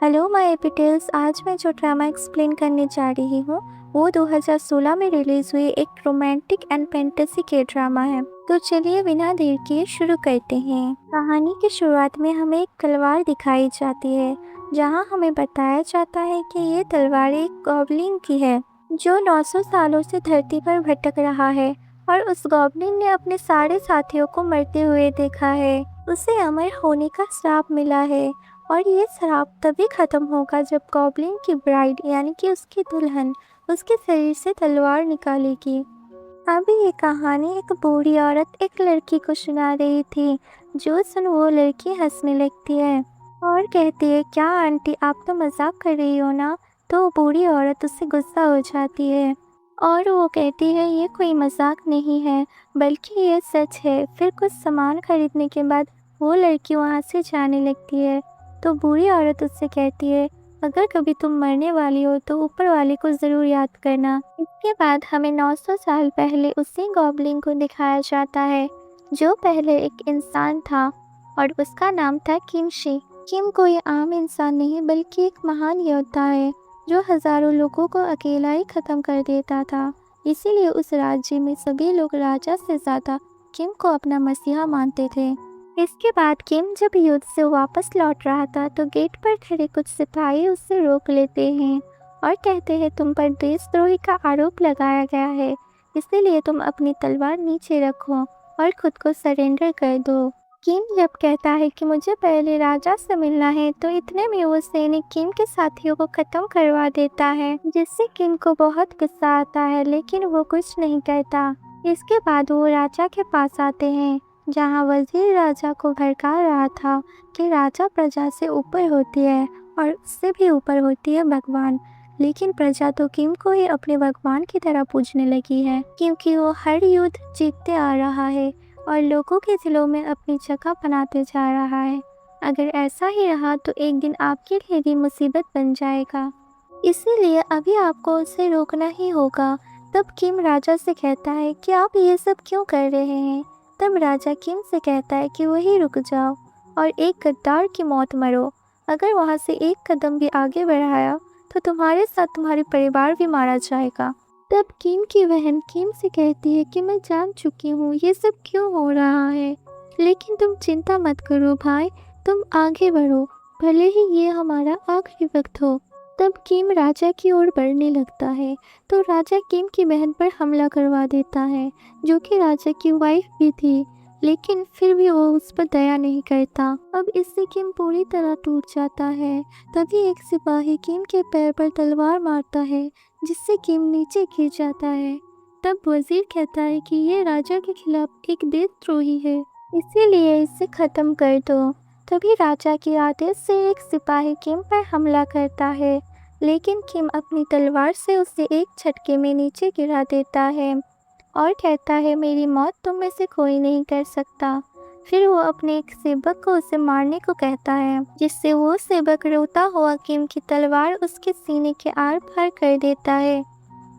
Hello my एपिटल्स। आज मैं जो ड्रामा एक्सप्लेन करने जा रही हूँ वो 2016 में रिलीज हुई एक रोमांटिक एंड फैंटेसी के ड्रामा है। तो चलिए बिना देर किए शुरू करते हैं। कहानी की शुरुआत में हमें एक तलवार दिखाई जाती है, जहाँ हमें बताया जाता है कि ये तलवार एक गॉब्लिन की है जो 900 सालों से धरती पर भटक रहा है और उस गॉब्लिन ने अपने सारे साथियों को मरते हुए देखा है। उसे अमर होने का श्राप मिला है और ये श्राप तभी खत्म होगा जब गॉब्लिन की ब्राइड यानी कि उसकी दुल्हन उसके शरीर से तलवार निकालेगी। अभी ये कहानी एक बूढ़ी औरत एक लड़की को सुना रही थी, जो सुन वो लड़की हंसने लगती है और कहती है, क्या आंटी आप तो मजाक कर रही हो ना। तो बूढ़ी औरत उससे गुस्सा हो जाती है और वो कहती है ये कोई मजाक नहीं है बल्कि ये सच है। फिर कुछ सामान खरीदने के बाद वो लड़की वहाँ से जाने लगती है। तो बूढ़ी औरत उससे कहती है, अगर कभी तुम मरने वाली हो तो ऊपर वाले को ज़रूर याद करना। इसके बाद हमें 900 साल पहले उसी गॉब्लिन को दिखाया जाता है जो पहले एक इंसान था और उसका नाम था किमशी। किम कोई आम इंसान नहीं बल्कि एक महान योद्धा है जो हजारों लोगों को अकेला ही खत्म कर देता था। इसीलिए उस राज्य में सभी लोग राजा से ज़्यादा किम को अपना मसीहा मानते थे। इसके बाद किम जब युद्ध से वापस लौट रहा था तो गेट पर खड़े कुछ सिपाही उससे रोक लेते हैं और कहते हैं, तुम पर देशद्रोही का आरोप लगाया गया है, इसीलिए तुम अपनी तलवार नीचे रखो और खुद को सरेंडर कर दो। किम जब कहता है कि मुझे पहले राजा से मिलना है तो इतने में वो सैनिक किम के साथियों को खत्म करवा देता है, जिससे किम को बहुत गुस्सा आता है लेकिन वो कुछ नहीं कहता। इसके बाद वो राजा के पास आते हैं जहाँ वजीर राजा को भड़का रहा था कि राजा प्रजा से ऊपर होती है और उससे भी ऊपर होती है भगवान। लेकिन प्रजा तो किम को ही अपने भगवान की तरह पूजने लगी है क्योंकि वो हर युद्ध जीतते आ रहा है और लोगों के दिलों में अपनी जगह बनाते जा रहा है। अगर ऐसा ही रहा तो एक दिन आपके लिए भी मुसीबत बन जाएगा, इसीलिए अभी आपको उसे रोकना ही होगा। तब किम राजा से कहता है कि आप ये सब क्यों कर रहे हैं। तब राजा किम से कहता है कि वही रुक जाओ और एक गद्दार की मौत मरो। अगर वहाँ से एक कदम भी आगे बढ़ाया तो तुम्हारे साथ तुम्हारे परिवार भी मारा जाएगा। तब किम की बहन किम से कहती है कि मैं जान चुकी हूँ ये सब क्यों हो रहा है, लेकिन तुम चिंता मत करो भाई, तुम आगे बढ़ो, भले ही ये हमारा आखिरी वक्त हो। तब किम राजा की ओर बढ़ने लगता है तो राजा किम की बहन पर हमला करवा देता है, जो कि राजा की वाइफ भी थी, लेकिन फिर भी वो उस पर दया नहीं करता। अब इससे किम पूरी तरह टूट जाता है। तभी एक सिपाही किम के पैर पर तलवार मारता है, जिससे किम नीचे गिर जाता है। तब वजीर कहता है कि ये राजा के खिलाफ एक देशद्रोही है, इसीलिए इसे खत्म कर दो। तभी राजा के आदेश से एक सिपाही किम पर हमला करता है, लेकिन किम अपनी तलवार से उसे एक झटके में नीचे गिरा देता है और कहता है, मेरी मौत तुम में से कोई नहीं कर सकता। फिर वो अपने एक सेवक को उसे मारने को कहता है, जिससे वो सेवक रोता हुआ किम की तलवार उसके सीने के आर पार कर देता है।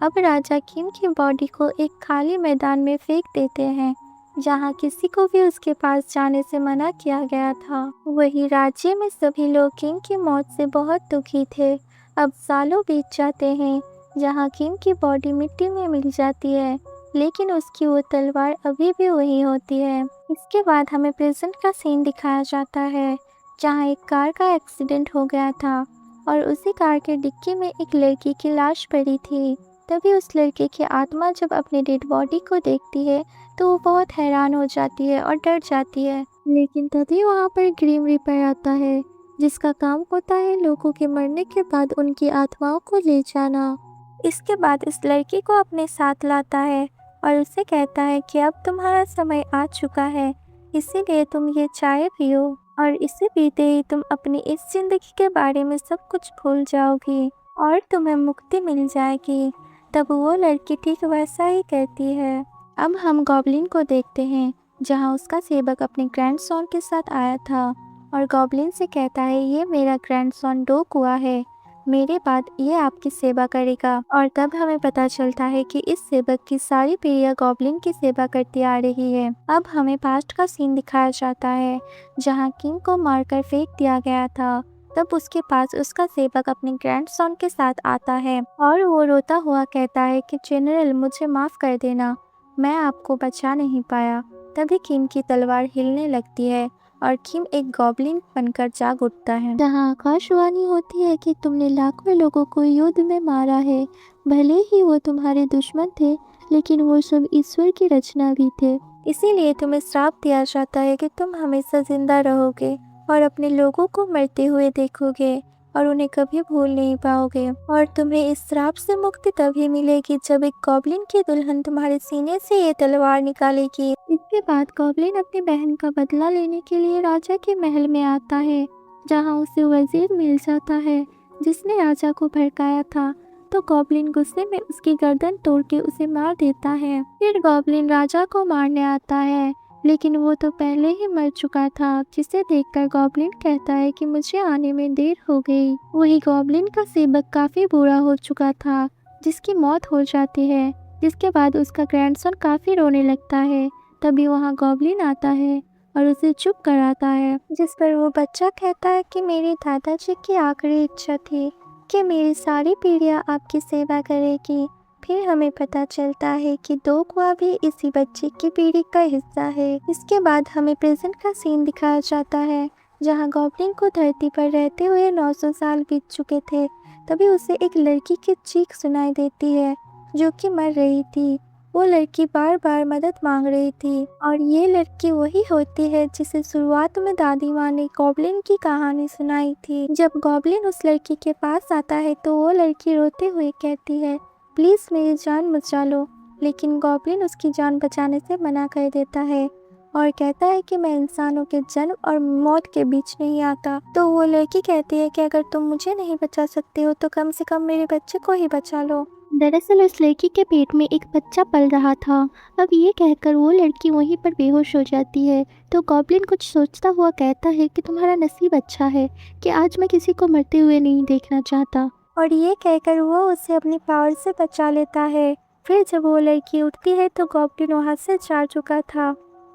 अब राजा किम की बॉडी को एक खाली मैदान में फेंक देते हैं, जहाँ किसी को भी उसके पास जाने से मना किया गया था। वही राज्य में सभी लोग किम की मौत से बहुत दुखी थे। अब सालों बीत जाते हैं, जहाँ किम की बॉडी मिट्टी में मिल जाती है, लेकिन उसकी वो तलवार अभी भी वही होती है। इसके बाद हमें प्रेजेंट का सीन दिखाया जाता है, जहाँ एक कार का एक्सीडेंट हो गया था और उसी कार के डिक्की में एक लड़की की लाश पड़ी थी। तभी उस लड़के की आत्मा जब अपनी डेड बॉडी को देखती है तो वो बहुत हैरान हो जाती है और डर जाती है। लेकिन तभी वहाँ पर ग्रीम रीपर आता है, जिसका काम होता है लोगों के मरने के बाद उनकी आत्माओं को ले जाना। इसके बाद इस लड़की को अपने साथ लाता है और उसे कहता है कि अब तुम्हारा समय आ चुका है, इसीलिए तुम ये चाय पियो और इसे पीते ही तुम अपनी इस जिंदगी के बारे में सब कुछ भूल जाओगी और तुम्हें मुक्ति मिल जाएगी। तब वो लड़की ठीक वैसा ही कहती है। अब हम गॉब्लिन को देखते हैं, जहाँ उसका सेवक अपने ग्रैंडसन के साथ आया था और गॉब्लिन से कहता है, ये मेरा ग्रैंडसन डोक हुआ है, मेरे बाद ये आपकी सेवा करेगा। और तब हमें पता चलता है कि इस सेवक की सारी पीढ़ियां गॉब्लिन की सेवा करती आ रही है। अब हमें पास्ट का सीन दिखाया जाता है, जहां किम को मारकर फेंक दिया गया था तब उसके पास उसका सेवक अपने ग्रैंडसन के साथ आता है और वो रोता हुआ कहता है कि जनरल, मुझे माफ़ कर देना, मैं आपको बचा नहीं पाया। तभी किम की तलवार हिलने लगती है और किम एक गॉब्लिन बनकर जाग उठता है, जहाँ आकाशवाणी होती है कि तुमने लाखों लोगों को युद्ध में मारा है। भले ही वो तुम्हारे दुश्मन थे, लेकिन वो सब ईश्वर की रचना भी थे। इसीलिए तुम्हें श्राप दिया जाता है कि तुम हमेशा जिंदा रहोगे और अपने लोगों को मरते हुए देखोगे और उन्हें कभी भूल नहीं पाओगे। और तुम्हें इस श्राप से मुक्ति तभी मिलेगी जब एक गॉब्लिन की दुल्हन तुम्हारे सीने से ये तलवार निकालेगी। इसके बाद गॉब्लिन अपनी बहन का बदला लेने के लिए राजा के महल में आता है, जहाँ उसे वजीर मिल जाता है जिसने राजा को भड़काया था। तो गॉब्लिन गुस्से में उसकी गर्दन तोड़ के उसे मार देता है। फिर गॉब्लिन राजा को मारने आता है, लेकिन वो तो पहले ही मर चुका था, जिसे देखकर गॉब्लिन कहता है कि मुझे आने में देर हो गई। वही गॉब्लिन का सेवक काफी बुरा हो चुका था, जिसकी मौत हो जाती है, जिसके बाद उसका ग्रैंडसन काफी रोने लगता है। तभी वहाँ गॉब्लिन आता है और उसे चुप कराता है, जिस पर वो बच्चा कहता है कि मेरे दादाजी की आखिरी इच्छा थी कि मेरी सारी पीढ़ियाँ आपकी सेवा करेगी। फिर हमें पता चलता है कि दोगवा भी इसी बच्चे की पीढ़ी का हिस्सा है। इसके बाद हमें प्रेजेंट का सीन दिखाया जाता है, जहाँ गॉब्लिन को धरती पर रहते हुए 900 साल बीत चुके थे। तभी उसे एक लड़की की चीख सुनाई देती है जो कि मर रही थी। वो लड़की बार बार मदद मांग रही थी और ये लड़की वही होती है जिसे शुरुआत में दादी माँ ने गॉब्लिन की कहानी सुनाई थी। जब गॉब्लिन उस लड़की के पास आता है तो वो लड़की रोते हुए कहती है, प्लीज़ मेरी जान बचा लो। लेकिन गॉब्लिन उसकी जान बचाने से मना कर देता है और कहता है कि मैं इंसानों के जन्म और मौत के बीच नहीं आता। तो वो लड़की कहती है कि अगर तुम मुझे नहीं बचा सकते हो तो कम से कम मेरे बच्चे को ही बचा लो। दरअसल उस लड़की के पेट में एक बच्चा पल रहा था। अब ये कहकर वो लड़की वहीं पर बेहोश हो जाती है। तो गॉब्लिन कुछ सोचता हुआ कहता है कि तुम्हारा नसीब अच्छा है कि आज मैं किसी को मरते हुए नहीं देखना चाहता। और ये कहकर वो उसे अपनी पावर से बचा लेता है। फिर जब वो लड़की उठती है तो गॉब्लिन वहाँ से जा चुका था।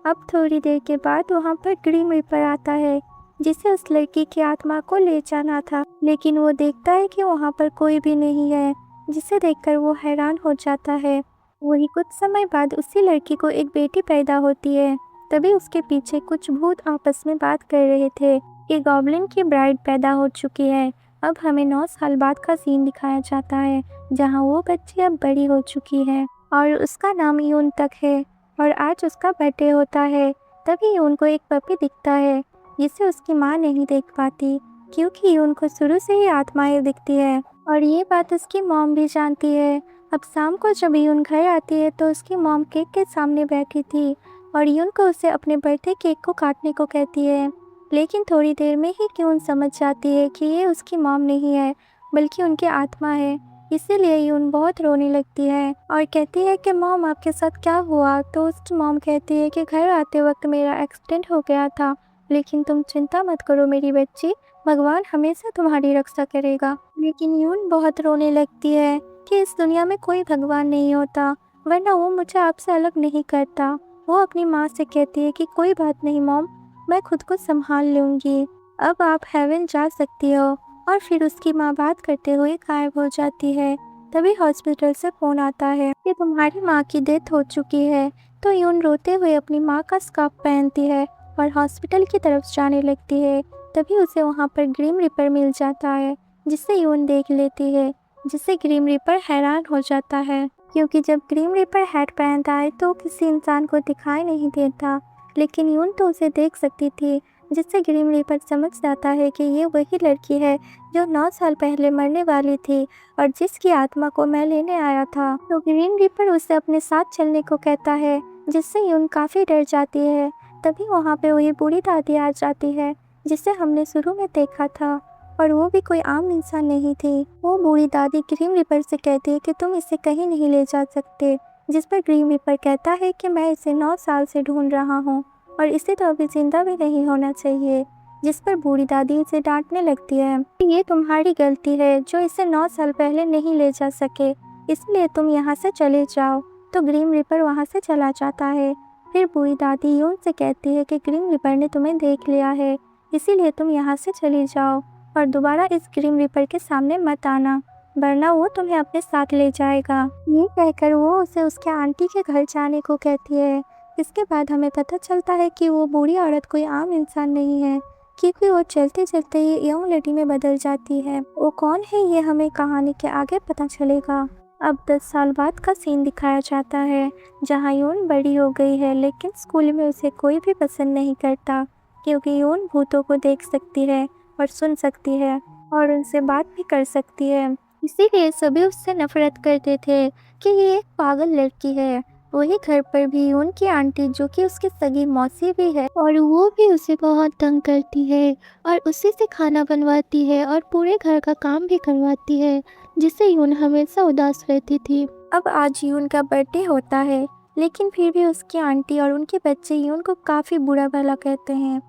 अब थोड़ी देर के बाद वहाँ पर ग्रीम रीपर आता है, जिसे उस लड़की की आत्मा को ले जाना था। लेकिन वो देखता है कि वहाँ पर कोई भी नहीं है, जिसे देखकर वो हैरान हो जाता है। वही कुछ समय बाद उसी लड़की को एक बेटी पैदा होती है। तभी उसके पीछे कुछ भूत आपस में बात कर रहे थे कि गॉब्लिन की ब्राइड पैदा हो चुकी है। अब हमें 9 साल बाद का सीन दिखाया जाता है, जहाँ वो बच्ची अब बड़ी हो चुकी है और उसका नाम यून तक है और आज उसका बर्थडे होता है। तभी यून को एक पपी दिखता है, जिसे उसकी माँ नहीं देख पाती, क्योंकि यून को शुरू से ही आत्माएं दिखती है और ये बात उसकी मॉम भी जानती है। अब शाम को जब यून घर आती है तो उसकी मॉम केक के सामने बैठी थी और यून को उसे अपने बर्थडे केक को काटने को कहती है। लेकिन थोड़ी देर में ही यून समझ जाती है कि ये उसकी मॉम नहीं है, बल्कि उनकी आत्मा है। इसीलिए यून बहुत रोने लगती है और कहती है कि मॉम, आपके साथ क्या हुआ? तो उसकी मॉम कहती है कि घर आते वक्त मेरा एक्सीडेंट हो गया था, लेकिन तुम चिंता मत करो मेरी बच्ची, भगवान हमेशा तुम्हारी रक्षा करेगा। लेकिन यून बहुत रोने लगती है कि इस दुनिया में कोई भगवान नहीं होता, वरना वो मुझे आपसे अलग नहीं करता। वो अपनी माँ से कहती है कि कोई बात नहीं मॉम, मैं खुद को संभाल लूँगी, अब आप हेवन जा सकती हो। और फिर उसकी माँ बात करते हुए गायब हो जाती है। तभी हॉस्पिटल से फ़ोन आता है कि तुम्हारी माँ की डेथ हो चुकी है। तो यून रोते हुए अपनी माँ का स्कार्फ पहनती है और हॉस्पिटल की तरफ जाने लगती है। तभी उसे वहाँ पर ग्रीम रीपर मिल जाता है, जिसे यून देख लेती है, जिससे ग्रीम रीपर हैरान हो जाता है, क्योंकि जब ग्रीम रीपर हैट पहनता है तो किसी इंसान को दिखाई नहीं देता, लेकिन यून तो उसे देख सकती थी, जिससे ग्रीम रीपर समझ जाता है कि ये वही लड़की है जो 9 साल पहले मरने वाली थी और जिसकी आत्मा को मैं लेने आया था। तो ग्रीम रीपर उसे अपने साथ चलने को कहता है, जिससे यून काफ़ी डर जाती है। तभी वहाँ पे वही बूढ़ी दादी आ जाती है, जिसे हमने शुरू में देखा था, और वो भी कोई आम इंसान नहीं थी। वो बूढ़ी दादी ग्रीम रीपर से कहती है कि तुम इसे कहीं नहीं ले जा सकते, जिस पर ग्रीम रीपर कहता है कि मैं इसे 9 साल से ढूंढ रहा हूँ और इसे तो अभी जिंदा भी नहीं होना चाहिए। जिस पर बूढ़ी दादी इसे डांटने लगती है, ये तुम्हारी गलती है जो इसे 9 साल पहले नहीं ले जा सके, इसलिए तुम यहाँ से चले जाओ। तो ग्रीम रीपर वहाँ से चला जाता है। फिर बूढ़ी दादी यून से कहती है कि ग्रीम रीपर ने तुम्हें देख लिया है, इसीलिए तुम यहाँ से चले जाओ। और दोबारा इस ग्रीम रीपर के सामने मत आना, वरना वो तुम्हें अपने साथ ले जाएगा। ये कहकर वो उसे उसके आंटी के घर जाने को कहती है। इसके बाद हमें पता चलता है कि वो बूढ़ी औरत कोई आम इंसान नहीं है, क्योंकि वो चलते चलते ही यंग लेडी में बदल जाती है। वो कौन है ये हमें कहानी के आगे पता चलेगा। अब 10 साल बाद का सीन दिखाया जाता है, जहाँ यून बड़ी हो गई है, लेकिन स्कूल में उसे कोई भी पसंद नहीं करता, क्योंकि यून भूतों को देख सकती है और सुन सकती है और उनसे बात भी कर सकती है। इसीलिए सभी उससे नफरत करते थे कि ये एक पागल लड़की है। वही घर पर भी यून की आंटी, जो कि उसकी सगी मौसी भी है, और वो भी उसे बहुत तंग करती है और उसी से खाना बनवाती है और पूरे घर का काम भी करवाती है, जिससे यून हमेशा उदास रहती थी। अब आज यून का बर्थडे होता है, लेकिन फिर भी उसकी आंटी और उनके बच्चे यून को काफ़ी बुरा भला कहते हैं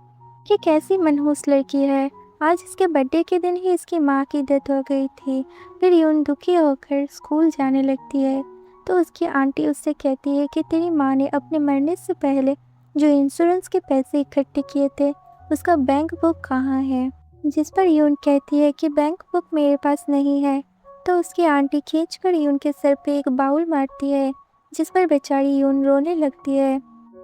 कि कैसी मनहूस लड़की है। आज इसके बर्थडे के दिन ही इसकी माँ की डेथ हो गई थी। फिर यून दुखी होकर स्कूल जाने लगती है, तो उसकी आंटी उससे कहती है कि तेरी माँ ने अपने मरने से पहले जो इंश्योरेंस के पैसे इकट्ठे किए थे, उसका बैंक बुक कहाँ है। जिस पर यून कहती है कि बैंक बुक मेरे पास नहीं है। तो उसकी आंटी खींचकर यून के सर पे एक बाउल मारती है, जिस पर बेचारी यून रोने लगती है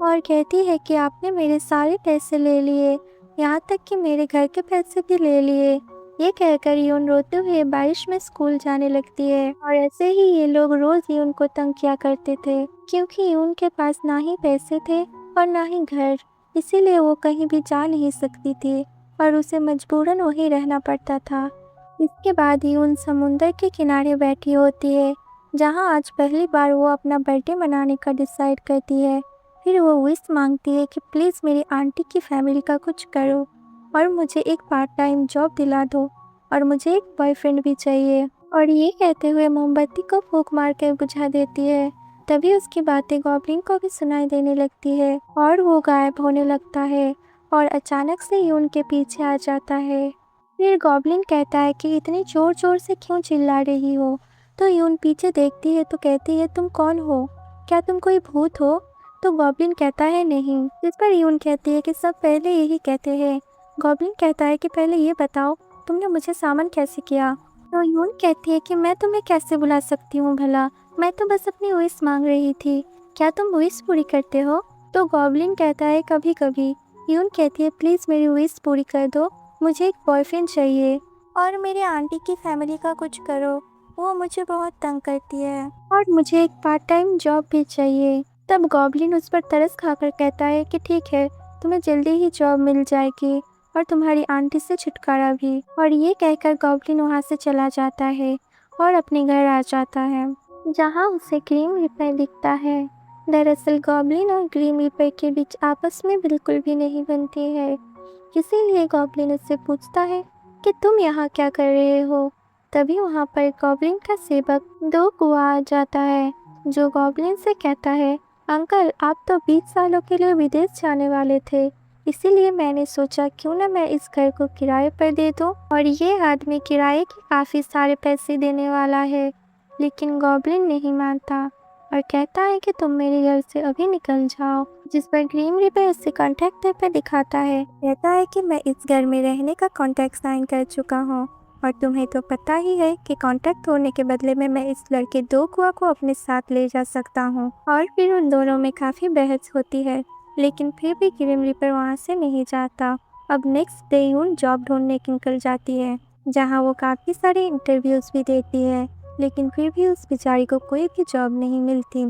और कहती है कि आपने मेरे सारे पैसे ले लिए, यहाँ तक कि मेरे घर के पैसे भी ले लिए। ये कहकर यून रोते हुए बारिश में स्कूल जाने लगती है। और ऐसे ही ये लोग रोज यून को तंग किया करते थे, क्योंकि यून के पास ना ही पैसे थे और ना ही घर, इसीलिए वो कहीं भी जा नहीं सकती थी और उसे मजबूरन वहीं रहना पड़ता था। इसके बाद यून समुंदर के किनारे बैठी होती है, जहाँ आज पहली बार वो अपना बर्थडे मनाने का डिसाइड करती है। फिर वो विश मांगती है कि प्लीज़ मेरी आंटी की फैमिली का कुछ करो और मुझे एक पार्ट टाइम जॉब दिला दो और मुझे एक बॉयफ्रेंड भी चाहिए। और ये कहते हुए मोमबत्ती को फूंक मार कर बुझा देती है। तभी उसकी बातें गॉब्लिन को भी सुनाई देने लगती है और वो गायब होने लगता है और अचानक से यून के पीछे आ जाता है। फिर गॉब्लिन कहता है कि इतनी जोर जोर से क्यों चिल्ला रही हो। तो यून पीछे देखती है तो कहती है तुम कौन हो, क्या तुम कोई भूत हो। तो गॉब्लिन कहता है नहीं। जिस पर यून कहती है कि सब पहले यही कहते हैं। गॉब्लिन कहता है कि पहले ये बताओ तुमने मुझे सामन कैसे किया। तो यून कहती है कि मैं तुम्हें कैसे बुला सकती हूँ भला, मैं तो बस अपनी विश मांग रही थी, क्या तुम विश पूरी करते हो। तो गॉब्लिन कहता है कभी कभी। यून कहती है प्लीज़ मेरी विश पूरी कर दो, मुझे एक बॉयफ्रेंड चाहिए और मेरे आंटी की फैमिली का कुछ करो, वो मुझे बहुत तंग करती है, और मुझे एक पार्ट टाइम जॉब भी चाहिए। तब गॉब्लिन उस पर तरस खाकर कहता है कि ठीक है, तुम्हें जल्दी ही जॉब मिल जाएगी और तुम्हारी आंटी से छुटकारा भी। और ये कहकर गॉब्लिन वहाँ से चला जाता है और अपने घर आ जाता है, जहाँ उसे ग्रीम रीपर दिखता है। दरअसल गॉब्लिन और ग्रीम रीपर के बीच आपस में बिल्कुल भी नहीं बनती है, इसीलिए गॉब्लिन उससे पूछता है कि तुम यहाँ क्या कर रहे हो। तभी वहाँ पर गॉब्लिन का सेवक दो कुआ आ जाता है, जो गॉब्लिन से कहता है अंकल आप तो 20 सालों के लिए विदेश जाने वाले थे, इसीलिए मैंने सोचा क्यों ना मैं इस घर को किराए पर दे दूं। और ये आदमी किराए के काफ़ी सारे पैसे देने वाला है, लेकिन गॉब्लिन नहीं मानता और कहता है कि तुम मेरे घर से अभी निकल जाओ। जिस पर ग्रीम रीपर उससे कॉन्ट्रैक्ट पेपर दिखाता है, कहता है कि मैं इस घर में रहने का कॉन्ट्रैक्ट साइन कर चुका हूँ और तुम्हें तो पता ही है कि कॉन्ट्रैक्ट तोड़ने के बदले में मैं इस लड़के दो कुआ को अपने साथ ले जा सकता हूँ। और फिर उन दोनों में काफ़ी बहस होती है, लेकिन फिर भी ग्रीम रीपर वहाँ से नहीं जाता। अब नेक्स्ट डे यून जॉब ढूंढने निकल जाती है, जहाँ वो काफ़ी सारे इंटरव्यूज़ भी देती है, लेकिन फिर भी उस बेचारी को कोई भी जॉब नहीं मिलती।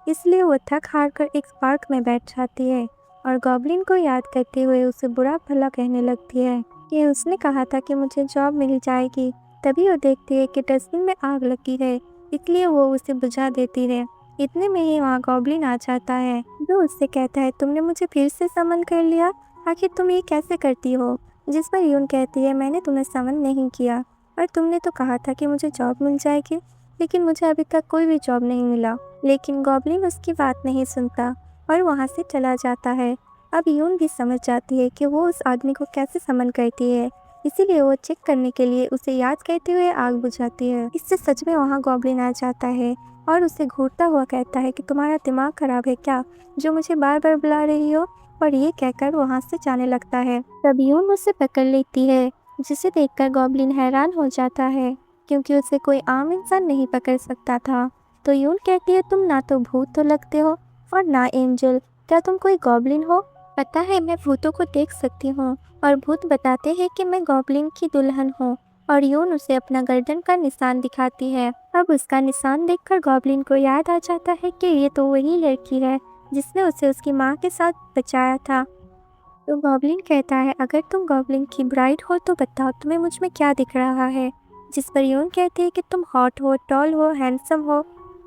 इसलिए वो थक हार कर एक पार्क में बैठ जाती है और गॉब्लिन को याद करते हुए उसे बुरा भला कहने लगती है कि उसने कहा था कि मुझे जॉब मिल जाएगी। तभी वो देखती है कि डस्टबिन में आग लगी है, इसलिए वो उसे बुझा देती है। इतने में ही वहाँ गॉब्लिन आ जाता है, जो उससे कहता है तुमने मुझे फिर से समन कर लिया, आखिर तुम ये कैसे करती हो। जिस पर यून कहती है मैंने तुम्हें समन नहीं किया और तुमने तो कहा था कि मुझे जॉब मिल जाएगी, लेकिन मुझे अभी तक कोई भी जॉब नहीं मिला। लेकिन गॉब्लिन उसकी बात नहीं सुनता और वहाँ से चला जाता है। अब यून भी समझ जाती है कि वो उस आदमी को कैसे समन करती है, इसीलिए वो चेक करने के लिए उसे याद करते हुए आग बुझाती है। इससे सच में वहाँ गॉब्लिन आ जाता है और उसे घूरता हुआ कहता है कि तुम्हारा दिमाग खराब है क्या, जो मुझे बार बार बुला रही हो। और ये कहकर वहाँ से जाने लगता है। तब यून उसे पकड़ लेती है जिसे देखकर गॉब्लिन हैरान हो जाता है क्योंकि उसे कोई आम इंसान नहीं पकड़ सकता था। तो यून कहती है, तुम ना तो भूत तो लगते हो और ना एंजल, क्या तुम कोई गॉब्लिन हो? पता है, मैं भूतों को देख सकती हूँ और भूत बताते हैं कि मैं गॉब्लिन की दुल्हन हूँ। और यून उसे अपना गर्दन का निशान दिखाती है। अब उसका निशान देखकर गॉब्लिन को याद आ जाता है कि ये तो वही लड़की है जिसने उसे उसकी माँ के साथ बचाया था। तो गॉब्लिन कहता है, अगर तुम गॉब्लिन की ब्राइड हो तो बताओ तुम्हें मुझ में क्या दिख रहा है? जिस पर यून कहती है कि तुम हॉट हो, टॉल हो, हैंडसम हो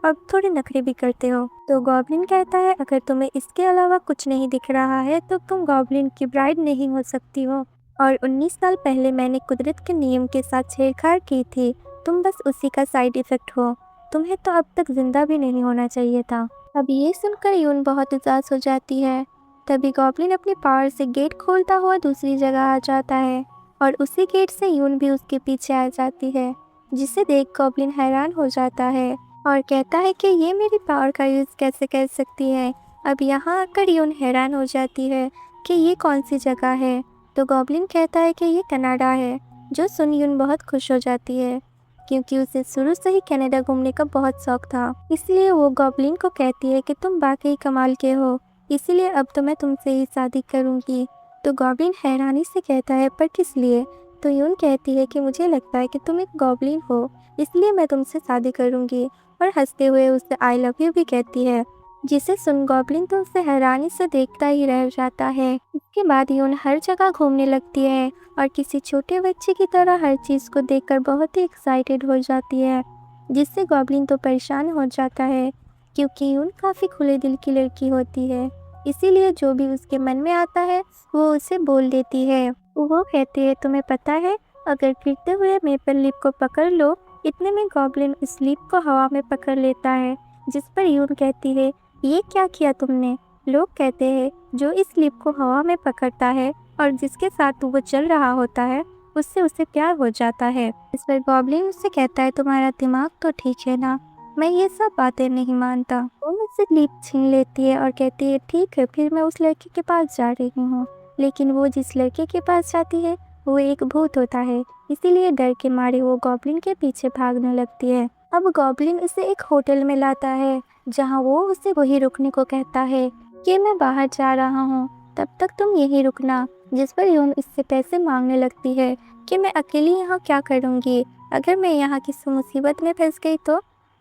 और थोड़े नखरे भी करते हो। तो गॉब्लिन कहता है, अगर तुम्हें इसके अलावा कुछ नहीं दिख रहा है तो तुम गॉब्लिन की ब्राइड नहीं हो सकती हो। और 19 साल पहले मैंने कुदरत के नियम के साथ छेड़छाड़ की थी, तुम बस उसी का साइड इफेक्ट हो। तुम्हें तो अब तक जिंदा भी नहीं होना चाहिए था। अब ये सुनकर यून बहुत उदास हो जाती है। तभी गॉब्लिन अपनी पावर से गेट खोलता हुआ दूसरी जगह आ जाता है और उसी गेट से यून भी उसके पीछे आ जाती है, जिसे देख गॉब्लिन हैरान हो जाता है और कहता है कि ये मेरी पावर का यूज़ कैसे कर सकती है। अब यहाँ आकर यून हैरान हो जाती है कि ये कौन सी जगह है। तो गॉब्लिन कहता है कि ये कनाडा है, जो सुन यून बहुत खुश हो जाती है क्योंकि उसे शुरू से ही कनाडा घूमने का बहुत शौक था। इसलिए वो गॉब्लिन को कहती है कि तुम वाकई कमाल के हो, इसीलिए अब तो मैं तुमसे ही शादी करूंगी। तो गॉब्लिन हैरानी से कहता है, पर किस लिए? तो यून कहती है कि मुझे लगता है कि तुम एक गॉब्लिन हो, इसलिए मैं तुमसे शादी करूंगी। और हंसते हुए उससे आई लव यू भी कहती है, जिसे सुन गॉब्लिन तो उसे हैरानी से देखता ही रह जाता है। इसके बाद यून हर जगह घूमने लगती है और किसी छोटे बच्चे की तरह हर चीज़ को देखकर बहुत ही एक्साइटेड हो जाती है, जिससे गॉब्लिन तो परेशान हो जाता है क्योंकि यून काफ़ी खुले दिल की लड़की होती है। इसीलिए जो भी उसके मन में आता है वो उसे बोल देती है। वो कहती है, तुम्हें पता है, अगर गिरते हुए मेपल लीफ को पकड़ लो, इतने में गॉब्लिन उस लीफ को हवा में पकड़ लेता है। जिस पर यून कहती है, ये क्या किया तुमने? लोग कहते हैं जो इस लीफ को हवा में पकड़ता है और जिसके साथ वो चल रहा होता है उससे उसे प्यार हो जाता है। इस पर गॉब्लिन उससे कहता है, तुम्हारा दिमाग तो ठीक है ना, मैं ये सब बातें नहीं मानता। वो मुझसे लीफ छीन लेती है और कहती है, ठीक है, फिर मैं उस लड़के के पास जा रही हूँ। लेकिन वो जिस लड़के के पास जाती है वो एक भूत होता है, इसीलिए डर के मारे वो गॉब्लिन के पीछे भागने लगती है। अब गॉब्लिन उसे एक होटल में लाता है जहाँ वो उसे वही रुकने को कहता है कि मैं बाहर जा रहा हूँ, तब तक तुम यहीं रुकना। जिस पर यून इससे पैसे मांगने लगती है कि मैं अकेली यहाँ क्या करूँगी, अगर मैं यहाँ किसी मुसीबत में फंस गई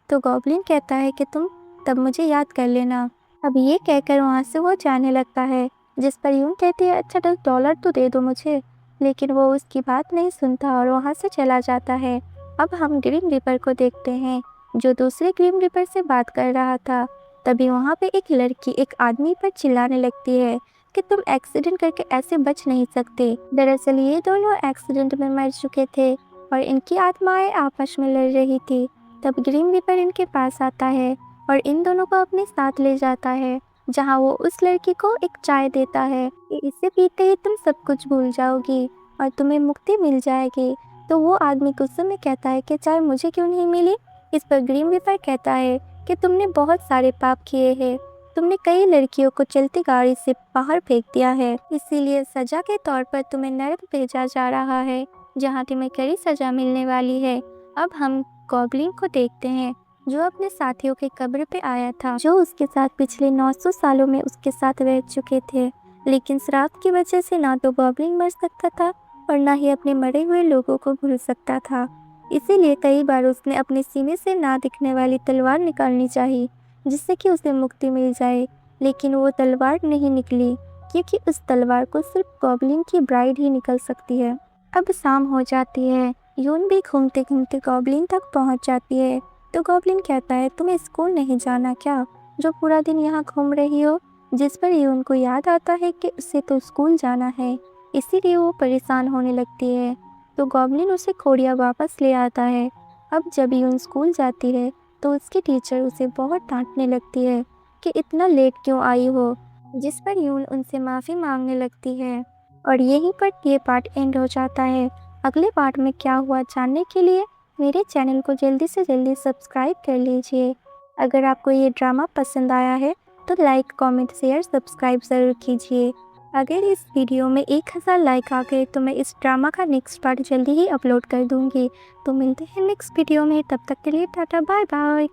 तो गॉब्लिन कहता है कि तुम तब मुझे याद कर लेना। अब ये कहकर वहाँ से वो जाने लगता है, जिस पर यून कहती है, अच्छा $10 तो दे दो मुझे। लेकिन वो उसकी बात नहीं सुनता और वहाँ से चला जाता है। अब हम ग्रीम रीपर को देखते हैं, जो दूसरे ग्रीम रीपर से बात कर रहा था। तभी वहाँ पे एक लड़की एक आदमी पर चिल्लाने लगती है कि तुम एक्सीडेंट करके ऐसे बच नहीं सकते। दरअसल ये दोनों एक्सीडेंट में मर चुके थे और इनकी आत्माएं आपस में लड़ रही थी। तब ग्रीम रीपर इनके पास आता है और इन दोनों को अपने साथ ले जाता है, जहाँ वो उस लड़की को एक चाय देता है कि इसे पीते ही तुम सब कुछ भूल जाओगी और तुम्हें मुक्ति मिल जाएगी। तो वो आदमी गुस्से में कहता है कि चाय मुझे क्यों नहीं मिली? इस पर ग्रीम रीपर कहता है कि तुमने बहुत सारे पाप किए हैं, तुमने कई लड़कियों को चलती गाड़ी से बाहर फेंक दिया है, इसीलिए सजा के तौर पर तुम्हें नरक भेजा जा रहा है, जहाँ तुम्हें कड़ी सजा मिलने वाली है। अब हम गॉब्लिन को देखते हैं, जो अपने साथियों के कब्र पे आया था, जो उसके साथ पिछले 900 सालों में उसके साथ रह चुके थे। लेकिन श्राप की वजह से ना तो गॉब्लिन मर सकता था और ना ही अपने मरे हुए लोगों को भूल सकता था। इसीलिए कई बार उसने अपने सीने से ना दिखने वाली तलवार निकालनी चाहिए, जिससे कि उसे मुक्ति मिल जाए। लेकिन वो तलवार नहीं निकली, क्योंकि उस तलवार को सिर्फ गॉब्लिन की ब्राइड ही निकल सकती है। अब शाम हो जाती है, यून भी घूमते घूमते गॉब्लिन तक पहुंच जाती है। तो गॉब्लिन कहता है, तुम्हें स्कूल नहीं जाना क्या, जो पूरा दिन यहाँ घूम रही हो? जिस पर यून को याद आता है कि उसे तो स्कूल जाना है, इसीलिए वो परेशान होने लगती है। तो गॉब्लिन उसे खोड़िया वापस ले आता है। अब जब यून स्कूल जाती है तो उसकी टीचर उसे बहुत डांटने लगती है कि इतना लेट क्यों आई हो, जिस पर यून उनसे माफ़ी मांगने लगती है। और यहीं पर ये पार्ट एंड हो जाता है। अगले पार्ट में क्या हुआ जानने के लिए मेरे चैनल को जल्दी से जल्दी सब्सक्राइब कर लीजिए। अगर आपको ये ड्रामा पसंद आया है तो लाइक, कमेंट, शेयर, सब्सक्राइब ज़रूर कीजिए। अगर इस वीडियो में 1000 लाइक आ गए तो मैं इस ड्रामा का नेक्स्ट पार्ट जल्दी ही अपलोड कर दूंगी। तो मिलते हैं नेक्स्ट वीडियो में, तब तक के लिए टाटा बाय बाय।